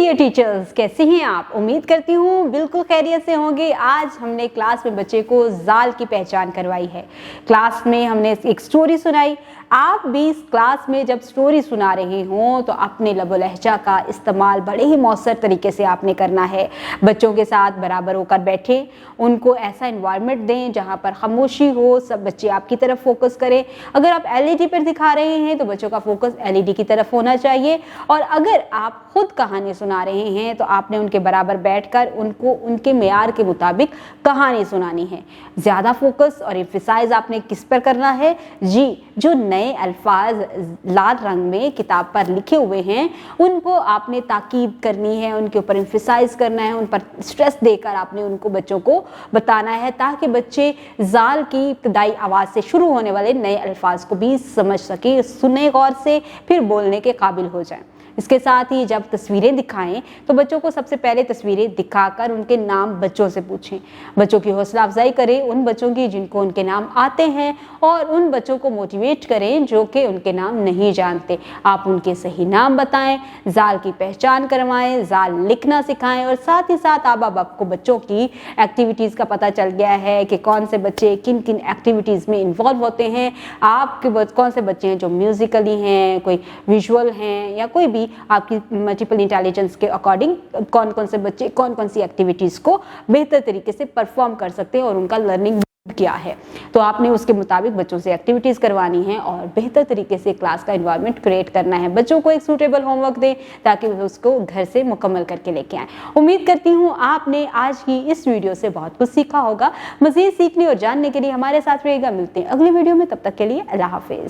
Dear teachers, कैसे हैं आप? उम्मीद करती हूँ बिल्कुल खैरियत से होंगे। आज हमने क्लास में बच्चे को ज़ाल की पहचान करवाई है। क्लास में हमने एक स्टोरी सुनाई। आप भी इस क्लास में जब स्टोरी सुना रहे हों तो अपने लबो लहजा का इस्तेमाल बड़े ही मौसर तरीके से आपने करना है। बच्चों के साथ बराबर होकर बैठें, उनको ऐसा इन्वायरमेंट दें जहाँ पर खामोशी हो, सब बच्चे आपकी तरफ फोकस करें। अगर आप एलईडी पर दिखा रहे हैं तो बच्चों का फोकस एलईडी की तरफ होना चाहिए, और अगर आप खुद कहानी सुना रहे हैं तो आपने उनके बराबर बैठकर उनको उनके मेयार के मुताबिक कहानी सुनानी है। ज़्यादा फोकस और एम्फसाइज आपने किस पर करना है? जी, जो नए अल्फाज लाल रंग में किताब पर लिखे हुए हैं उनको आपने ताकीद करनी है, उनके ऊपर एम्फसाइज करना है, उन पर स्ट्रेस देकर आपने उनको बच्चों को बताना है, ताकि बच्चे ज़ाल की इब्तदाई आवाज़ से शुरू होने वाले नए अल्फाज को भी समझ सकें, सुने गौर से, फिर बोलने के काबिल हो जाएं। इसके साथ ही जब तस्वीरें दिखाएं तो बच्चों को सबसे पहले तस्वीरें दिखाकर उनके नाम बच्चों से पूछें। बच्चों की हौसला अफजाई करें उन बच्चों की जिनको उनके नाम आते हैं, और उन बच्चों को मोटिवेट करें जो कि उनके नाम नहीं जानते। आप उनके सही नाम बताएं, ज़ाल की पहचान करवाएं, ज़ाल लिखना सिखाएं, और साथ ही साथ आपको बच्चों की एक्टिविटीज़ का पता चल गया है कि कौन से बच्चे किन किन एक्टिविटीज़ में इन्वॉल्व होते हैं। आपके कौन से बच्चे हैं जो म्यूज़िकली हैं, कोई विजुअल हैं, या कोई भी आपकी मल्टीपल इंटेलिजेंस के अकॉर्डिंग कौन कौन से बच्चे कौन कौन सी एक्टिविटीज़ को बेहतर तरीके से परफॉर्म कर सकते हैं और उनका लर्निंग क्या है। तो आपने उसके मुताबिक बच्चों से एक्टिविटीज़ करवानी है और बेहतर तरीके से क्लास का एनवायरनमेंट क्रिएट करना है। बच्चों को एक सूटेबल होमवर्क दें ताकि वो उसको घर से मुकम्मल करके लेके आएँ। उम्मीद करती हूँ आपने आज की इस वीडियो से बहुत कुछ सीखा होगा। मज़ीद सीखने और जानने के लिए हमारे साथ रहिएगा। मिलते हैं अगली वीडियो में, तब तक के लिए अल्लाह हाफिज़।